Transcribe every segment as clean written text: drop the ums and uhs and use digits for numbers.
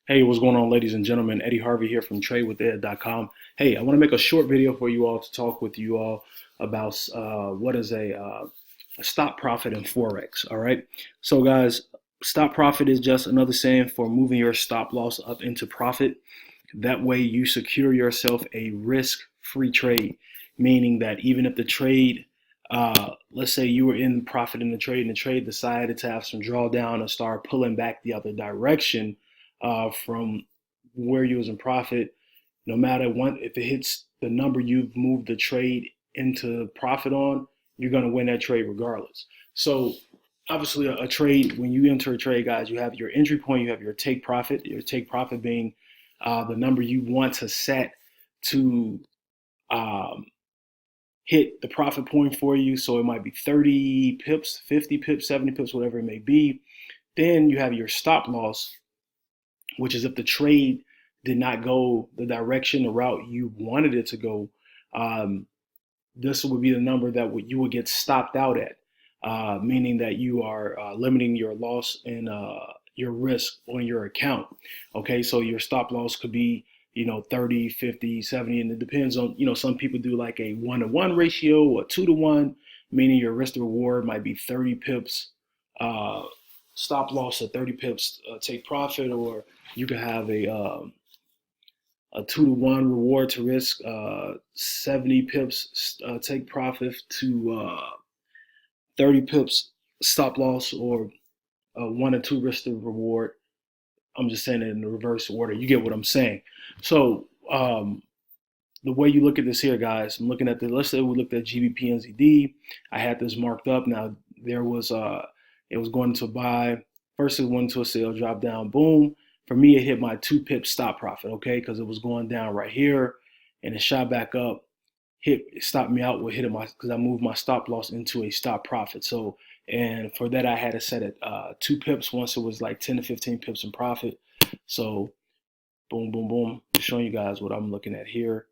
Hey, what's going on, ladies and gentlemen? Eddie Harvey here from TradeWithEd.com. Hey, I want to make a short video for you all to talk with you all about what is a stop profit in Forex. All right. So, guys, stop profit is just another saying for moving your stop loss up into profit. That way, you secure yourself a risk-free trade, meaning that even if the trade, let's say you were in profit in the trade, and the trade decided to have some drawdown and start pulling back the other direction from where you was in profit, no matter what, if it hits the number you've moved the trade into profit on, you're going to win that trade regardless. So obviously a trade, when you enter a trade, guys, you have your entry point, you have your take profit being the number you want to set to um, hit the profit point for you. So it might be 30 pips, 50 pips, 70 pips, whatever it may be. Then you have your stop loss, which is if the trade did not go the direction, the route you wanted it to go. Um, this would be the number that you would get stopped out at, meaning that you are limiting your loss and your risk on your account. Okay, so your stop loss could be 30, 50, 70, and it depends on, some people do like a 1-to-1 ratio or 2-to-1, meaning your risk to reward might be 30 pips uh, stop loss at 30 pips take profit, or you could have a 2-to-1 reward to risk, 70 pips take profit to 30 pips stop loss, or 1 and 2 risk to reward. I'm just saying it in the reverse order. You get what I'm saying. So the way you look at this here, guys, I'm looking at let's say we looked at GBP NZD. I had this marked up. Now there was it was going to buy. First it went to a sale, drop down, boom. For me, it hit my 2 pip stop profit, okay, because it was going down right here, and it shot back up, it stopped me out with hitting my, because I moved my stop loss into a stop profit. So, and for that I had to set it 2 pips once it was like 10 to 15 pips in profit. So boom, boom, boom. Just showing you guys what I'm looking at here.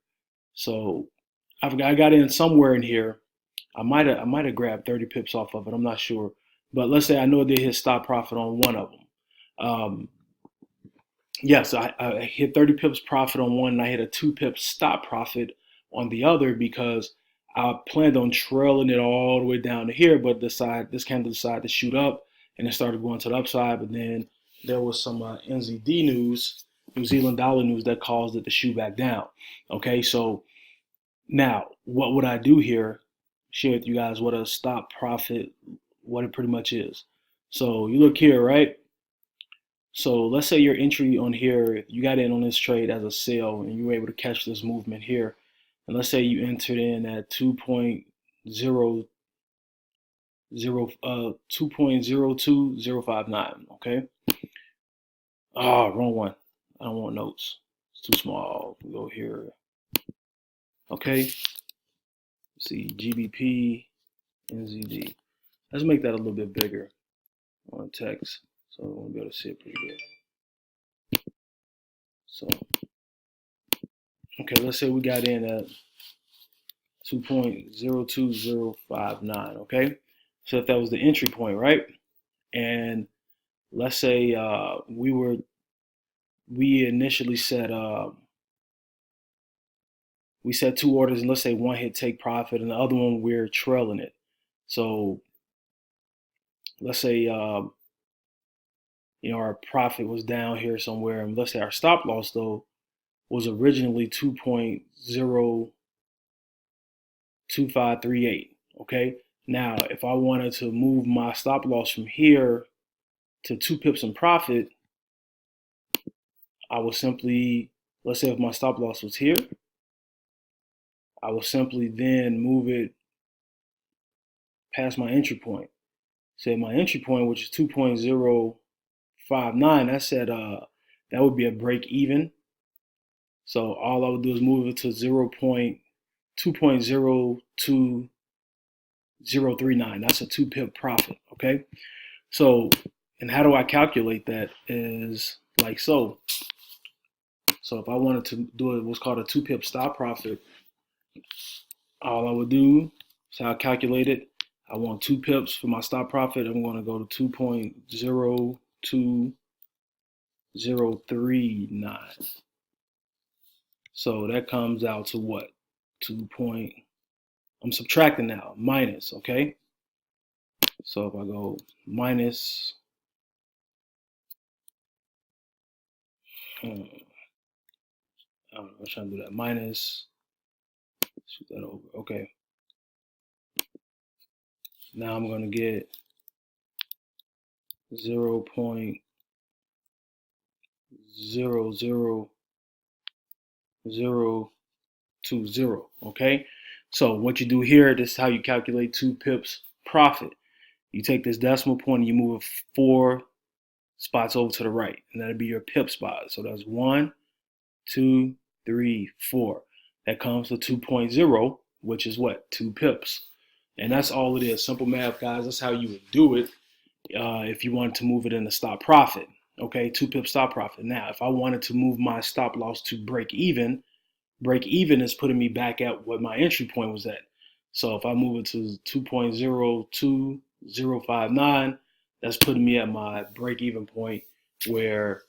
So I got in somewhere in here. I might have grabbed 30 pips off of it. I'm not sure, but let's say I know they hit stop profit on one of them. Yes, I hit 30 pips profit on one, and I hit a 2 pip stop profit on the other because I planned on trailing it all the way down to here, but this candle decided to shoot up, and it started going to the upside. But then there was some NZD news, New Zealand dollar news, that caused it to shoot back down. Okay, so now what would I do here? Share with you guys what a stop profit, what it pretty much is. So you look here, right? So let's say your entry on here, you got in on this trade as a sale and you were able to catch this movement here. And let's say you entered in at 2.0, 2.02059, okay? Ah, wrong one. I don't want notes. It's too small. We go here. Okay. Let's see, GBP, NZD. Let's make that a little bit bigger on text so we'll be able to see it pretty good. So, okay, let's say we got in at 2.02059, okay? So if that was the entry point, right? And let's say we initially set we set 2 orders, and let's say one hit take profit and the other one we're trailing it. So let's say our profit was down here somewhere, and let's say our stop loss though was originally 2.02538. Okay, now if I wanted to move my stop loss from here to 2 pips in profit, I will simply, let's say if my stop loss was here, I will simply then move it past my entry point. Say my entry point, which is 2.059, that said that would be a break even. So all I would do is move it to 2.02039. That's a 2 pip profit, okay? So, and how do I calculate that is like so. So if I wanted to do what's called a 2 pip stop profit, all I would do is how I calculate it. I want 2 pips for my stop profit. I'm going to go to 2.02039. 0.039. So that comes out to what? 2 point, I'm subtracting now, minus, okay? So if I go minus, I'm trying to do that, minus, shoot that over, okay. Now I'm gonna get 0.00020, okay? So what you do here, this is how you calculate 2 pips profit. You take this decimal point and you move it 4 spots over to the right, and that'll be your pip spot. So that's 1, 2, 3, 4. That comes to 2.0, which is what? 2 pips. And that's all it is. Simple math, guys. That's how you would do it if you wanted to move it in a stop profit. Okay, 2 pip stop profit. Now, if I wanted to move my stop loss to break even is putting me back at what my entry point was at. So if I move it to 2.02059, that's putting me at my break even point where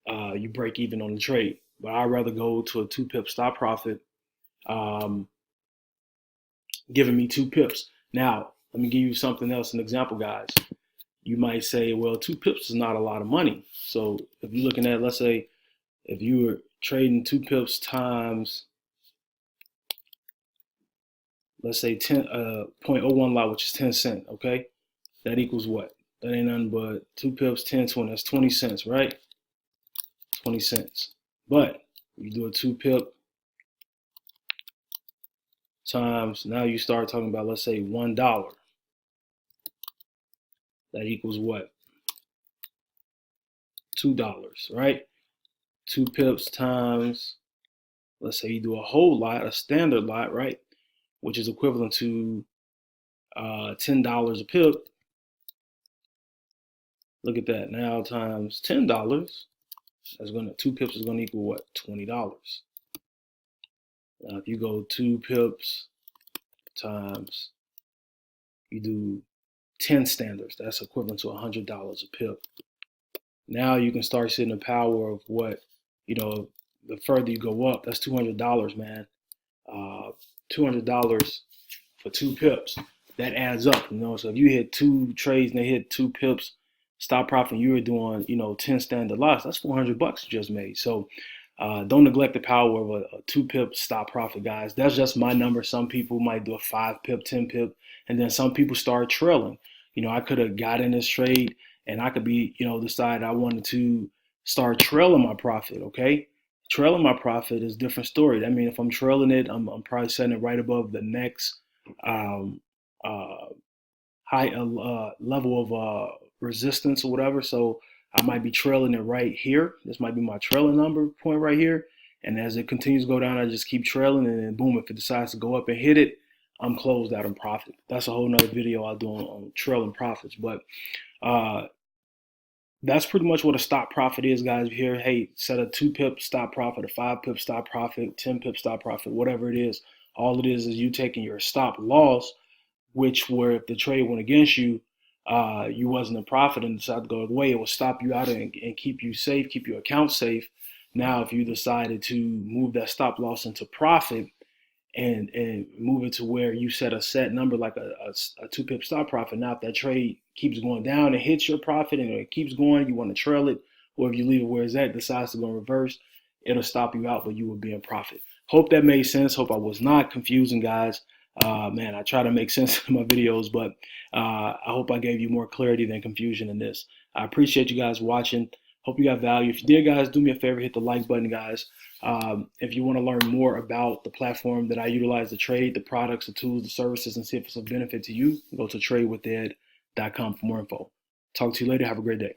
you break even on the trade. But I'd rather go to a 2 pip stop profit, giving me 2 pips. Now, let me give you something else, an example, guys. You might say, well, 2 pips is not a lot of money. So if you're looking at, let's say, if you were trading 2 pips times, let's say 0.01 lot, which is 10 cents, okay? That equals what? That ain't nothing but 2 pips, 10, 20, that's 20 cents, right? 20 cents. But you do a 2 pip times, now you start talking about, let's say, $1. That equals what? $2, right? 2 pips times, let's say you do a whole lot, a standard lot, right? Which is equivalent to $10 a pip. Look at that. Now times $10, that's gonna 2 pips is gonna equal what? $20. Now if you go 2 pips times, you do 10 standards, that's equivalent to $100 a pip. Now you can start seeing the power of what, the further you go up, that's $200, man. $200 for 2 pips. That adds up, So if you hit 2 trades and they hit 2 pips, stop profit, and you were doing, 10 standard loss, that's $400 you just made. So don't neglect the power of a 2 pip stop profit, guys. That's just my number. Some people might do a 5 pip, 10 pip, and then some people start trailing. I could have got in this trade and I could be, decide I wanted to start trailing my profit, okay? Trailing my profit is a different story. I mean, if I'm trailing it, I'm probably setting it right above the next um, uh, high level of resistance or whatever. So I might be trailing it right here. This might be my trailing number point right here. And as it continues to go down, I just keep trailing, and then boom, if it decides to go up and hit it, I'm closed out in profit. That's a whole nother video I'll do on trailing profits. But uh, that's pretty much what a stop profit is, guys. Here, hey, set a 2 pip stop profit, a 5 pip stop profit, 10 pip stop profit, whatever it is. All it is you taking your stop loss, which where if the trade went against you, you wasn't in profit and decided to go away, it will stop you out and keep you safe, keep your account safe. Now, if you decided to move that stop loss into profit, and move it to where you set a set number like a 2 pip stop profit. Now, if that trade keeps going down and hits your profit and it keeps going, you want to trail it, or if you leave it where it's at, decides to go in reverse, it'll stop you out, but you will be in profit. Hope that made sense. Hope I was not confusing, guys. Man, I try to make sense in my videos, but I hope I gave you more clarity than confusion in this. I appreciate you guys watching. Hope you got value. If you did, guys, do me a favor, hit the like button, guys. If you want to learn more about the platform that I utilize to trade, the products, the tools, the services, and see if it's of benefit to you, go to tradewithed.com for more info. Talk to you later. Have a great day.